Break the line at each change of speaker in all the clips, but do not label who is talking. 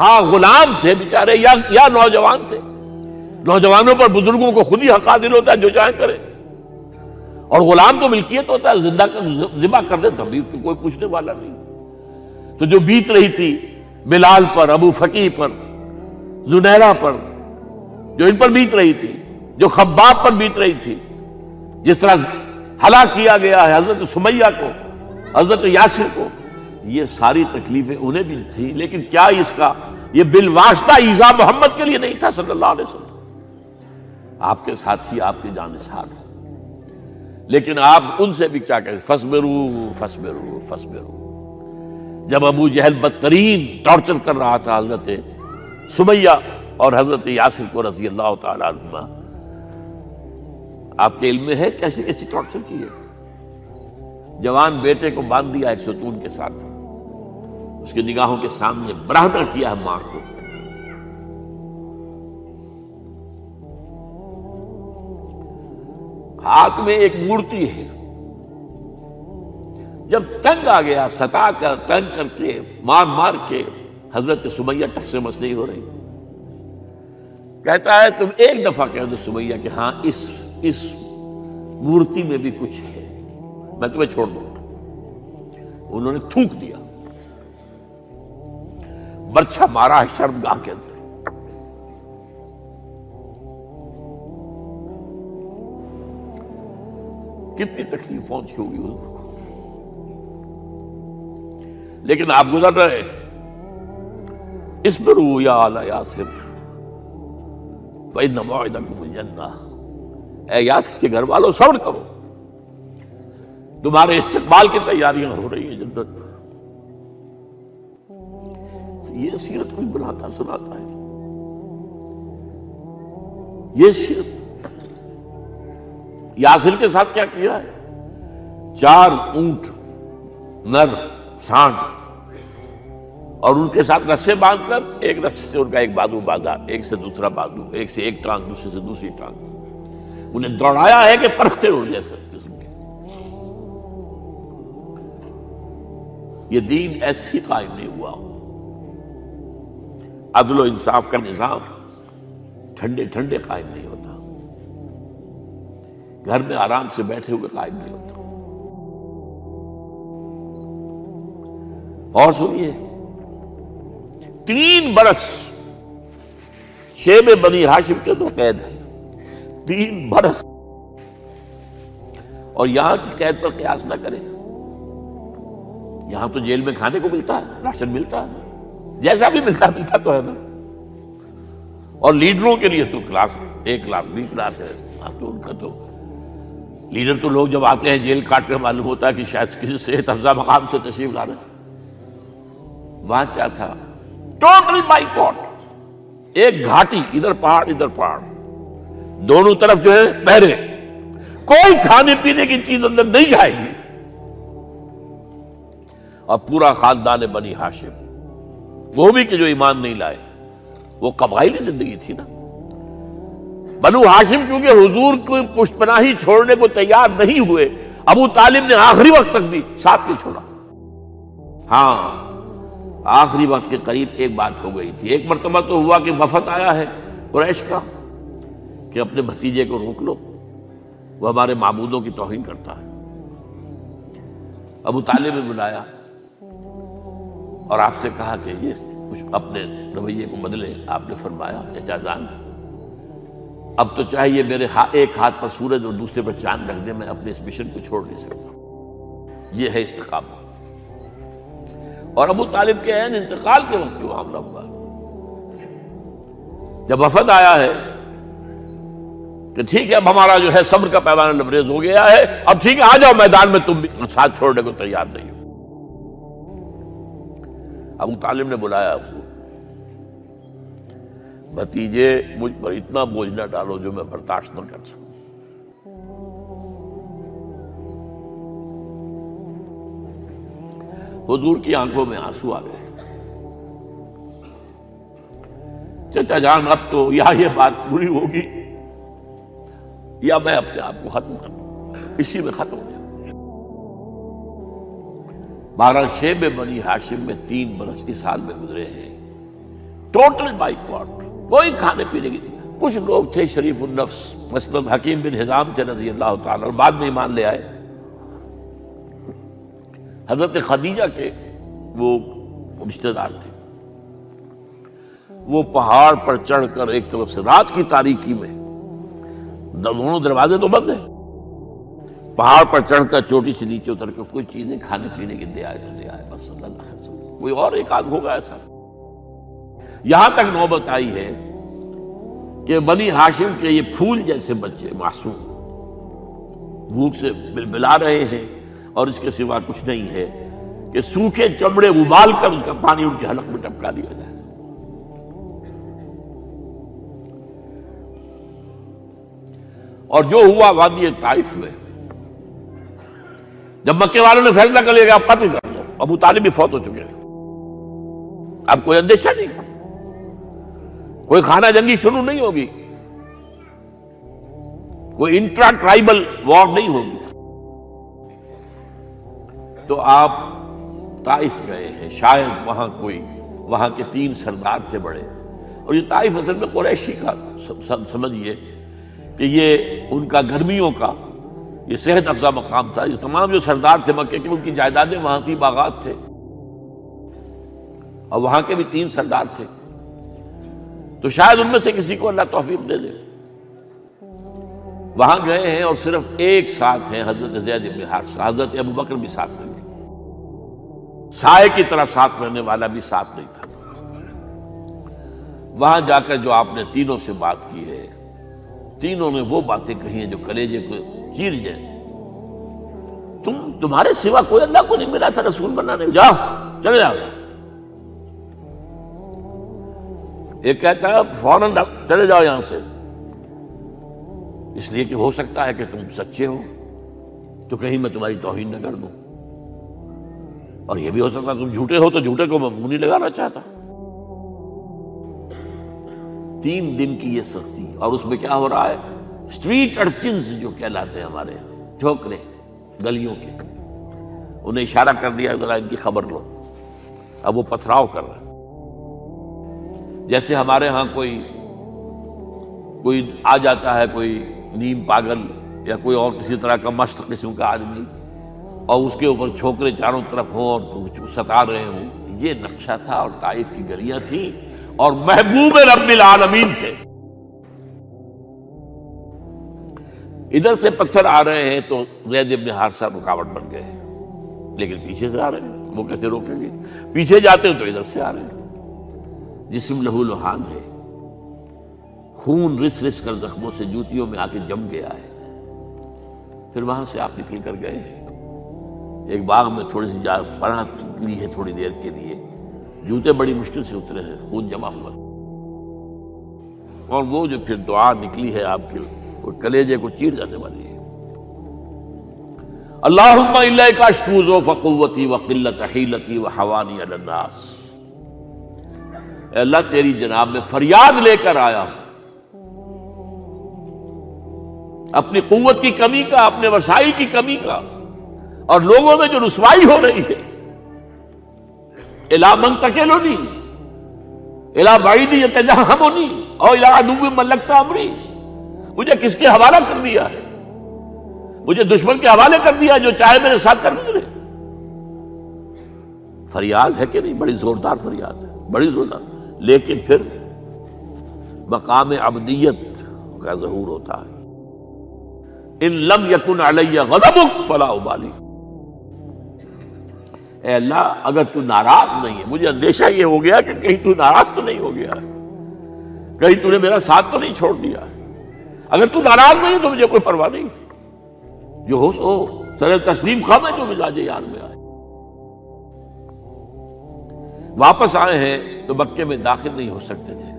ہاں غلام تھے بیچارے یا نوجوان تھے. نوجوانوں پر بزرگوں کو خود ہی حق حاصل ہوتا ہے جو چاہے کرے, اور غلام تو ملکیت ہوتا ہے, زندہ ذبح کر دے تب بھی کوئی پوچھنے والا نہیں. تو جو بیت رہی تھی بلال پر, ابو فقیہ پر, زنیرہ پر, جو ان پر بیت رہی تھی, جو خباب پر بیت رہی تھی, جس طرح ہلاک کیا گیا ہے حضرت سمیہ کو, حضرت یاسر کو, یہ ساری تکلیفیں انہیں بھی تھی. لیکن کیا اس کا یہ بالواسطہ ایذا محمد کے لیے نہیں تھا صلی اللہ علیہ وسلم, آپ کے ساتھی, آپ کے جانثار. لیکن آپ ان سے بھی کیا کہیں, فصبروا فصبروا فصبروا. جب ابو جہل بدترین ٹارچر کر رہا تھا حضرت سمیہ اور حضرت یاسر کو رضی اللہ تعالی عنہما, آپ کے علم میں ہے کیسی کیسی ٹارچر کی ہے. جوان بیٹے کو باندھ دیا ایک ستون کے ساتھ, اس کی نگاہوں کے سامنے برہنہ کیا ہے ماں کو. ہاتھ میں ایک مورتی ہے, جب تنگ آ گیا, ستا کر تنگ کر کے مار مار کے حضرت سمیہ ٹس سے مس نہیں ہو رہی. کہتا ہے تم ایک دفعہ کہہ دو سمیہ کہ ہاں اس مورتی میں بھی کچھ ہے, میں تمہیں چھوڑ دوں گا. انہوں نے تھوک دیا, برچھا مارا ہے شرمگاہ کے اندر. کتنی تکلیف پہنچی ہوگی حضور کو, لیکن آپ گزر رہے. اصبروا یا آل یاسر فإن موعدکم الجنہ. اے یاسر کے گھر والوں صبر کرو, تمہارے استقبال کی تیاریاں ہو رہی ہیں جنت. یہ سیرت کوئی بناتا سناتا ہے, یہ سیرت. یاسر کے ساتھ کیا کیا ہے, 4 اونٹ نر سانڈ, اور ان کے ساتھ رسے باندھ کر, ایک رسے سے ان کا ایک بازو باندھا, ایک سے دوسرا بازو, ایک سے ایک ٹانگ, دوسرے سے دوسری ٹانگ. انہیں دوڑایا ہے کہ پرکھتے ہو جیسے قسم کے. یہ دین ایسے ہی قائم نہیں ہوا. عدل و انصاف کا نظام ٹھنڈے ٹھنڈے قائم نہیں ہوتا, گھر میں آرام سے بیٹھے ہوئے قائم نہیں ہوتا. اور سنیے, 3 برس شیب بنی ہاشم کے تو قید ہے, 3 برس. اور یہاں کی قید پر قیاس نہ کریں. یہاں تو جیل میں کھانے کو ملتا ہے, راشن ملتا ہے, جیسا بھی ملتا تو ہے نا. اور لیڈروں کے لیے تو class A class B class ہے. تو ان کا تو لیڈر تو لوگ جب آتے ہیں جیل کاٹ کر معلوم ہوتا ہے کہ شاید کسی صحت افزا مقام سے تشریف لا رہے ہیں. وہاں کیا تھا, ٹوٹل بائیکاٹ. ایک گھاٹی, ادھر پہاڑ ادھر پہاڑ, دونوں طرف جو ہے پہرے, کوئی کھانے پینے کی چیز اندر نہیں جائے گی. اور پورا خاندان بنی ہاشم, وہ بھی کہ جو ایمان نہیں لائے, وہ قبائلی زندگی تھی نا. بنو ہاشم چونکہ حضور کو پشت پناہی چھوڑنے کو تیار نہیں ہوئے, ابو طالب نے آخری وقت تک بھی ساتھ نہیں چھوڑا. ہاں آخری وقت کے قریب ایک بات ہو گئی تھی. ایک مرتبہ تو ہوا کہ وفد آیا ہے قریش کا کہ اپنے بھتیجے کو روک لو, وہ ہمارے معبودوں کی توہین کرتا ہے. ابو طالب نے بلایا اور آپ سے کہا کہ یہ کچھ اپنے رویے کو بدلے. آپ نے فرمایا چچا جان, اب تو چاہیے میرے ایک ہاتھ پر سورج اور دوسرے پر چاند رکھ دے, میں اپنے اس مشن کو چھوڑ نہیں سکتا. یہ ہے استقامت. اور ابو طالب کے عین انتقال کے وقت جو معاملہ ہوا, جب وفد آیا ہے کہ ٹھیک ہے اب ہمارا جو ہے صبر کا پیمانہ لبریز ہو گیا ہے, اب ٹھیک ہے آ جاؤ میدان میں, تم بھی ساتھ چھوڑنے کو تیار نہیں ہو. ابو طالب نے بلایا, بھتیجے مجھ پر اتنا بوجھ نہ ڈالو جو میں برداشت نہ کر سکوں. حضور کی آنکھوں میں آنسو آ گئے. چچا جان اب تو یا یہ بات پوری ہوگی یا میں اپنے آپ کو ختم کر دوں, اسی میں ختم ہو جاؤں. 12 شیب بنی ہاشم میں 3 برس اس حال میں گزرے ہیں ٹوٹل بائیکاٹ، کوئی کھانے پینے کی نہیں۔ کچھ لوگ تھے شریف النفس، مثلا حکیم بن حزام تھے رضی اللہ تعالیٰ عنہ، بعد میں ایمان لے آئے۔ حضرت خدیجہ کے وہ رشتہ دار تھے، وہ پہاڑ پر چڑھ کر ایک طرف سے رات کی تاریکی میں، دونوں دروازے تو بند ہیں، پہاڑ پر چڑھ کر چوٹی سے نیچے اتر کر کوئی چیزیں کھانے پینے کی دے آئے تو دے آئے، بس صلی اللہ علیہ وسلم۔ کوئی اور ایک آدھ ہوگا ایسا۔ یہاں تک نوبت آئی ہے کہ بنی ہاشم کے یہ پھول جیسے بچے معصوم بھوک سے بلبلا رہے ہیں، اور اس کے سوا کچھ نہیں ہے کہ سوکھے چمڑے ابال کر اس کا پانی ان کے حلق میں ٹپکا دیا جائے۔ اور جو ہوا وادی طائف میں، جب مکے والوں نے فیصلہ کر لیا کہ آپ قتل کر لو، ابو طالب بھی فوت ہو چکے ہیں، اب کوئی اندیشہ نہیں، کوئی خانہ جنگی شروع نہیں ہوگی، کوئی انٹرا ٹرائبل وار نہیں ہوگی، تو آپ طائف گئے ہیں۔ شاید وہاں کے 3 سردار تھے بڑے، اور یہ طائف اصل میں قریشی کا سمجھیے کہ یہ ان کا گرمیوں کا یہ صحت افزا مقام تھا۔ یہ تمام جو سردار تھے مکے کے، ان کی جائیدادیں وہاں تھی، باغات تھے، اور وہاں کے بھی 3 سردار تھے، تو شاید ان میں سے کسی کو اللہ توفیق دے دے۔ وہاں گئے ہیں اور صرف ایک ساتھ ہیں، حضرت زید بن حارثہ، حضرت ابو بکر بھی ساتھ نہیں ہے، سائے کی طرح ساتھ رہنے والا بھی ساتھ نہیں تھا۔ وہاں جا کر جو آپ نے تینوں سے بات کی ہے، تینوں نے وہ باتیں کہی ہیں جو کلیجے کو چیر جائیں۔ تمہارے سوا کوئی اللہ کو نہیں ملا تھا رسول بنانے، جاؤ چلے جاؤ۔ ایک کہتا ہے فوراً چلے جاؤ یہاں سے، اس لیے کہ ہو سکتا ہے کہ تم سچے ہو تو کہیں میں تمہاری توہین نہ کر دوں، اور یہ بھی ہو سکتا ہے تم جھوٹے ہو تو جھوٹے کو میں منہ نہیں لگانا چاہتا۔ 3 دن کی یہ سختی، اور اس میں کیا ہو رہا ہے، اسٹریٹ ارچنز جو کہلاتے ہیں ہمارے یہاں، ٹھوکرے گلیوں کے، انہیں اشارہ کر دیا ذرا ان کی خبر لو، اب وہ پتھراؤ کر رہے ہیں۔ جیسے ہمارے ہاں کوئی آ جاتا ہے، کوئی نیم پاگل یا کوئی اور کسی طرح کا مست قسم کا آدمی، اور اس کے اوپر چھوکرے چاروں طرف ہوں اور ستا رہے ہوں، یہ نقشہ تھا، اور طائف کی گلیاں تھیں، اور محبوب رب العالمین تھے۔ ادھر سے پتھر آ رہے ہیں تو زید بن حارثہ رکاوٹ بن گئے ہیں، لیکن پیچھے سے آ رہے ہیں، وہ کیسے روکیں گے؟ پیچھے جاتے ہیں تو ادھر سے آ رہے ہیں۔ جسم لہو لہان ہے، خون رس رس کر زخموں سے جوتیوں میں آ کے جم گیا ہے۔ پھر وہاں سے آپ نکل کر گئے ہیں، ایک باغ میں تھوڑی سی پناہ لی ہے تھوڑی دیر کے لیے، جوتے بڑی مشکل سے اترے ہیں، خون جمع ہوا، اور وہ جو پھر دعا نکلی ہے آپ کے، وہ کلیجے کو چیر جانے والی ہے۔ اللہم الیک اشکو ضعف قوتی وقلت حیلتی وحوانی علی الناس، اے اللہ تیری جناب میں فریاد لے کر آیا ہوں، اپنی قوت کی کمی کا، اپنے وسائل کی کمی کا، اور لوگوں میں جو رسوائی ہو رہی ہے، الی من تکلنی الی بعید یتجہمنی او الی عدو ملکت امری، مجھے کس کے حوالہ کر دیا ہے؟ مجھے دشمن کے حوالے کر دیا جو چاہے میرے ساتھ کر گزرے۔ فریاد ہے کہ نہیں؟ بڑی زوردار فریاد ہے، بڑی زوردار، لیکن پھر مقام عبدیت کا ظہور ہوتا ہے۔ ان لم یکن علی غضبک فلا ابالی، اے اللہ اگر تو ناراض نہیں ہے، مجھے اندیشہ یہ ہو گیا کہ کہیں تو ناراض تو نہیں ہو گیا، کہیں تو نے میرا ساتھ تو نہیں چھوڑ دیا۔ اگر تو ناراض نہیں ہے تو مجھے کوئی پرواہ نہیں، جو ہو سو سر تسلیم خواہ میں جو مزاج یار میں آئے۔ واپس آئے ہیں تو مکے میں داخل نہیں ہو سکتے تھے،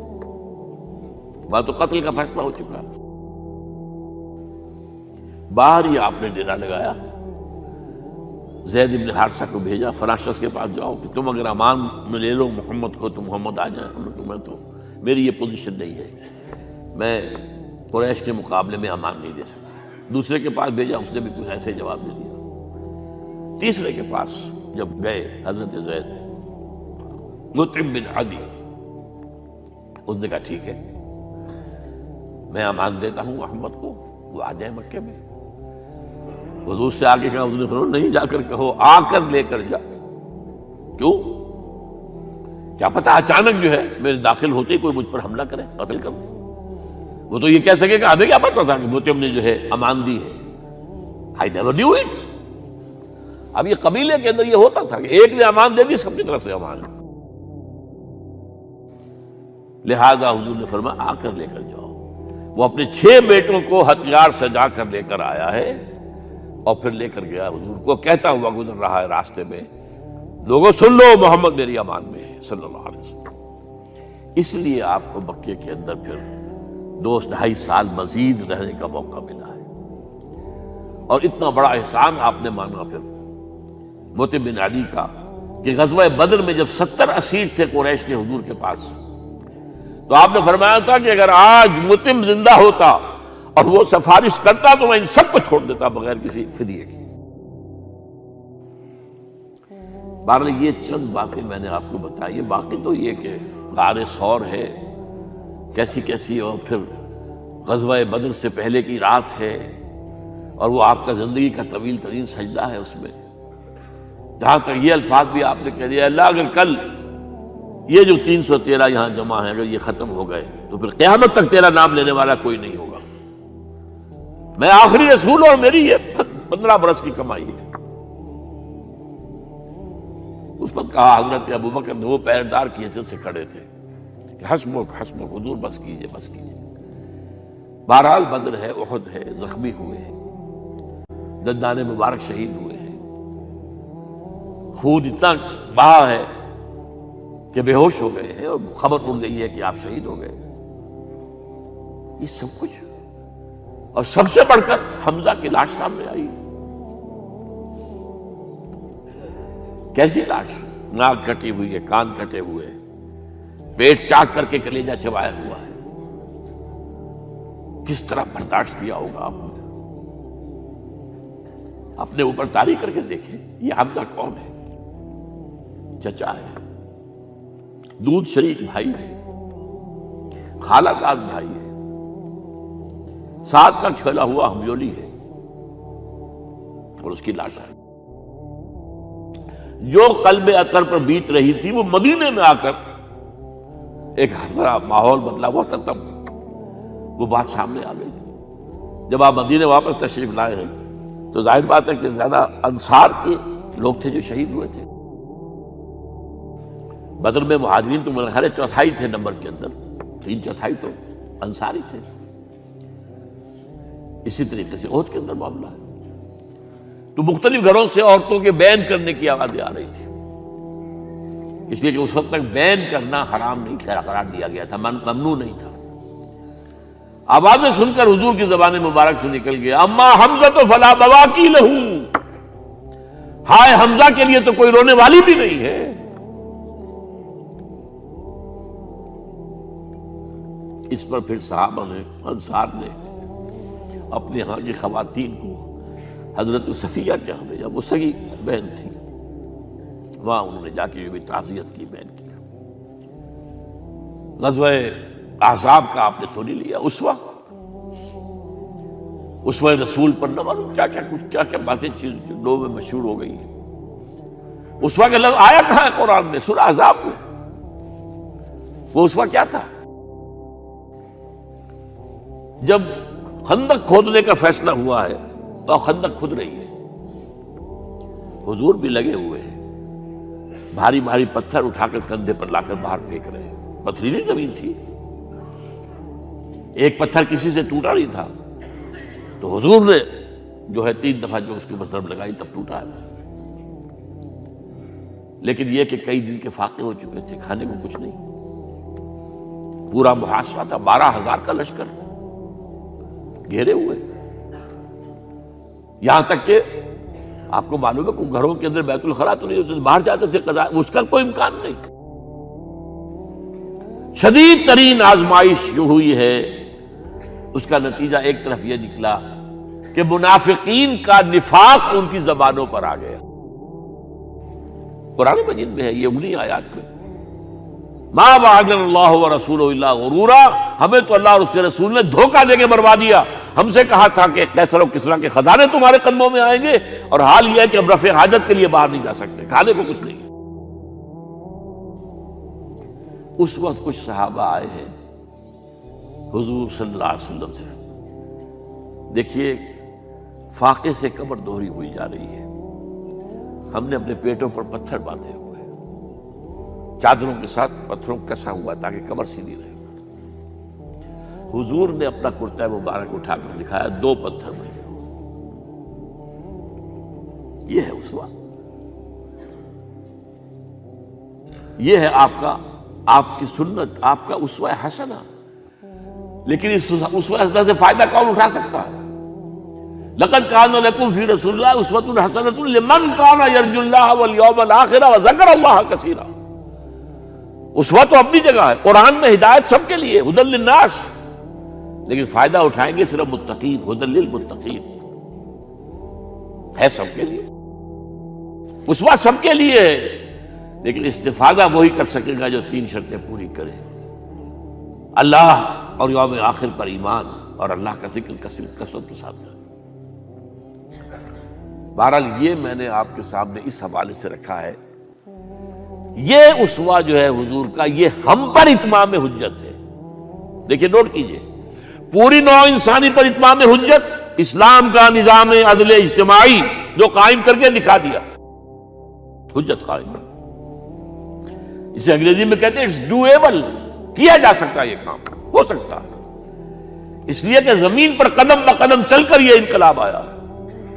وہاں تو قتل کا فیصلہ ہو چکا۔ باہر ہی آپ نے ڈیرا لگایا، زید بن حارثہ کو بھیجا، فلاں شخص کے پاس جاؤ کہ تم اگر امان میں لے لو محمد کو تو محمد آ جائیں، میں تو میری یہ پوزیشن نہیں ہے، میں قریش کے مقابلے میں امان نہیں دے سکتا۔ دوسرے کے پاس بھیجا، اس نے بھی کچھ ایسے جواب دے دیا۔ تیسرے کے پاس جب گئے حضرت زید، مطعم بن عدی، اس نے کہا ٹھیک ہے، میں امان دیتا ہوں محمد کو، وہ آ جائے مکے میں۔ حضور سے آگے کہا، حضور نے فرمایا نہیں جا کر کہو، آ کر لے کر جا۔ کیوں؟ کیا پتہ اچانک جو ہے میرے داخل ہوتے ہی کوئی مجھ پر حملہ کرے، قتل کر۔ وہ تو یہ کہہ سکے کہ ہمیں کیا پتہ تھا کہ مطعم نے جو ہے امان دی ہے، I never knew it۔ اب یہ قبیلے کے اندر یہ ہوتا تھا کہ ایک نے امان دے دی، سب کی طرف سے امان۔ لہذا حضور نے فرمایا آ کر لے کر جاؤ۔ وہ اپنے 6 بیٹوں کو ہتھیار سجا کر لے کر آیا ہے اور پھر لے کر گیا حضور کو، کہتا ہوا گزر رہا ہے راستے میں، لوگوں سن لو محمد میری امان میں ہے صلی اللہ علیہ وسلم۔ اس لیے آپ کو مکے کے اندر پھر 2-2.5 سال مزید رہنے کا موقع ملا ہے، اور اتنا بڑا احسان آپ نے مانا پھر مطعم بن عدی کا کہ غزوہ بدر میں جب 70 اسیر تھے قریش کے حضور کے پاس، تو آپ نے فرمایا تھا کہ اگر آج مطعم زندہ ہوتا اور وہ سفارش کرتا تو میں ان سب کو چھوڑ دیتا بغیر کسی فدیے کے۔ بہرحال یہ چند باتیں میں نے آپ کو بتائی، باقی تو یہ کہ غار ثور ہے کیسی کیسی، اور پھر غزوہ بدر سے پہلے کی رات ہے، اور وہ آپ کا زندگی کا طویل ترین سجدہ ہے اس میں، جہاں تک یہ الفاظ بھی آپ نے کہہ دیا، اللہ اگر کل یہ جو 313 یہاں جمع ہیں اگر یہ ختم ہو گئے تو پھر قیامت تک تیرا نام لینے والا کوئی نہیں ہوگا، میں آخری رسول اور میری یہ 15 برس کی کمائی ہے۔ اس پر کہا حضرت ابوبکر نے، وہ پہردار کی حیثیت سے کھڑے تھے، کہ حسبک حسبک، حضور بس کیجئے بس کیجئے۔ بہرحال بدر ہے، احد ہے، زخمی ہوئے ہیں، دندان مبارک شہید ہوئے ہیں، خون اتنا بہا ہے کہ بے ہوش ہو گئے ہیں، اور خبر اڑ گئی ہے کہ آپ شہید ہو گئے۔ یہ سب کچھ، اور سب سے بڑھ کر حمزہ کی لاش سامنے آئی۔ کیسی لاش؟ ناک کٹی ہوئی ہے، کان کٹے ہوئے ہیں، پیٹ چاک کر کے کلیجہ چبایا ہوا ہے۔ کس طرح برداشت کیا ہوگا آپ نے؟ اپنے اوپر طاری کر کے دیکھیں، یہ حمزہ کون ہے؟ چچا ہے، دودھ شریک بھائی ہے، خالہ داد بھائی ہے، ساتھ کا کھیلا ہوا ہمجولی ہے، اور اس کی لاش ہے۔ جو قلب اطہر پر بیت رہی تھی وہ مدینے میں آ کر ایک بڑا ماحول بدلا ہوا تھا، تب وہ بات سامنے آ گئی۔ جب آپ مدینے واپس تشریف لائے ہیں تو ظاہر بات ہے کہ زیادہ انصار کے لوگ تھے جو شہید ہوئے تھے۔ بدر میں مہاجرین تو میرے خیال 1/4 تھے نمبر کے اندر، 3/4 تو انصاری تھے۔ اسی طریقے سے احد کے اندر معاملہ ہے، تو مختلف گھروں سے عورتوں کے بین کرنے کی آوازیں آ رہی تھی، اس لیے کہ اس وقت تک بین کرنا حرام نہیں قرار دیا گیا تھا، ممنوع نہیں تھا۔ آوازیں سن کر حضور کی زبان مبارک سے نکل گیا، اما حمزہ تو فلا بواکی لہو، ہائے حمزہ کے لیے تو کوئی رونے والی بھی نہیں ہے۔ اس پر پھر صحابہ نے، انصار نے اپنے ہاں کی خواتین کو حضرت صفیہ کے ہاں بھیجا، وہ سگی بہن تھی، وہاں انہوں نے جا کے بھی تعزیت کی بہن کی۔ غزوہ احزاب کا آپ نے سنی لیا، اسوہ رسول پر نہ معلوم کیا کیا باتیں چیز لوگوں میں مشہور ہو گئی ہیں۔ اسوہ کا لفظ آیا کہاں ہے قرآن میں؟ سورہ احزاب میں۔ وہ اسوہ کیا تھا؟ جب خندق کھودنے کا فیصلہ ہوا ہے تو خندق کھود رہی ہے، حضور بھی لگے ہوئے ہیں، بھاری بھاری پتھر اٹھا کر کندھے پر لا کر باہر پھینک رہے ہیں، پتھریلی زمین تھی، ایک پتھر کسی سے ٹوٹا نہیں تھا، تو حضور نے جو ہے 3 دفعہ جو اس کے اوپر ضرب لگائی تب ٹوٹا ہے۔ لیکن یہ کہ کئی دن کے فاقے ہو چکے تھے، کھانے کو کچھ نہیں، پورا محاصرہ تھا، 12,000 کا لشکر گھیرے ہوئے، یہاں تک کہ آپ کو معلوم ہے کہ گھروں کے اندر بیت الخلا تو نہیں ہوتے، باہر جاتے تھے قضاء، اس کا کوئی امکان نہیں۔ شدید ترین آزمائش جو ہوئی ہے اس کا نتیجہ ایک طرف یہ نکلا کہ منافقین کا نفاق ان کی زبانوں پر آ گیا۔ قرآن مجید میں ہے یہ انہی آیات میں، ما وعدنا اللہ ورسولہ الا غرورا، ہمیں تو اللہ اور اس کے رسول نے دھوکہ دے کے مروا دیا۔ ہم سے کہا تھا کہ قیصر و کسریٰ کے خزانے تمہارے قدموں میں آئیں گے، اور حال یہ ہے کہ اب رفع حاجت کے لیے باہر نہیں جا سکتے، کھانے کو کچھ نہیں۔ اس وقت کچھ صحابہ آئے ہیں حضور صلی اللہ علیہ وسلم سے، دیکھیے فاقے سے کمر دوہری ہوئی جا رہی ہے، ہم نے اپنے پیٹوں پر پتھر باندھے ہوئے، چادروں کے ساتھ پتھروں کسا ہوا تاکہ کمر سیدھی رہے۔ حضور نے اپنا کرتا مبارک اٹھا کر دکھایا، 2 پتھر بنے۔ یہ ہے اسوہ، یہ ہے آپ کی سنت، آپ کا اسوہ حسنہ۔ لیکن اس اسوہ حسنہ سے فائدہ کون اٹھا سکتا ہے؟ لقد کان لکم فی رسول اللہ اسوۃ حسنۃ لمن کان یرجو اللہ والیوم الآخر وذکر اللہ کثیرا۔ اسوہ تو اپنی جگہ ہے، قرآن میں ہدایت سب کے لیے، ھدی للناس، لیکن فائدہ اٹھائیں گے صرف متقین، ھدی للمتقین، ہے سب کے لیے، اسوہ سب کے لیے ہے، لیکن استفادہ وہی کر سکے گا جو 3 شرطیں پوری کرے: اللہ اور یوم آخر پر ایمان، اور اللہ کا ذکر کثرت کے ساتھ کرے۔ بہرحال یہ میں نے آپ کے سامنے اس حوالے سے رکھا ہے، یہ اسوہ جو ہے حضور کا، یہ ہم پر اتمام حجت ہے۔ دیکھیے نوٹ کیجئے، پوری نوع انسانی پر اتمام حجت، اسلام کا نظام عدل اجتماعی جو قائم کر کے دکھا دیا، حجت قائم۔ اسے انگریزی میں کہتے ہیں اٹس ڈویبل، کیا جا سکتا ہے، یہ کام ہو سکتا ہے، اس لیے کہ زمین پر قدم بقدم چل کر یہ انقلاب آیا،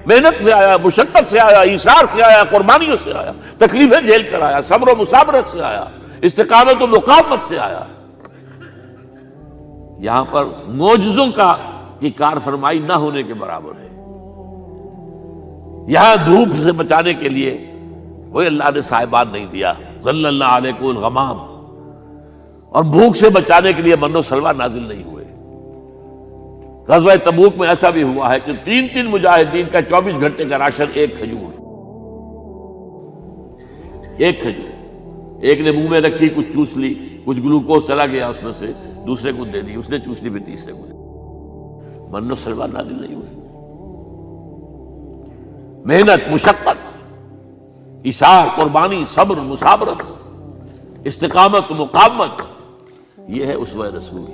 محنت سے آیا، مشقت سے آیا، ایثار سے آیا، قربانیوں سے آیا، تکلیفیں جھیل کر آیا، صبر و مصابرت سے آیا، استقامت و مقاومت سے آیا۔ یہاں پر معجزوں کی کار فرمائی نہ ہونے کے برابر ہے۔ یہاں دھوپ سے بچانے کے لیے کوئی اللہ نے صاحبان نہیں دیا، ظل اللہ علیکم الغمام، اور بھوک سے بچانے کے لیے من و سلوہ نازل نہیں ہوئے۔ غزوہ تبوک میں ایسا بھی ہوا ہے کہ 3 مجاہدین کا 24 گھنٹے کا راشن ایک کھجور، ایک نے منہ میں رکھی، کچھ چوس لی، کچھ گلوکوز چلا گیا اس میں سے، دوسرے کو دے دی، اس نے چوس لی، پھر تیسرے کو دے دی۔ من و سلوہ نازل نہیں ہوئے۔ محنت، مشقت، ایثار، قربانی، صبر، مصابرت، استقامت، مقاومت، یہ ہے اسوہ رسول۔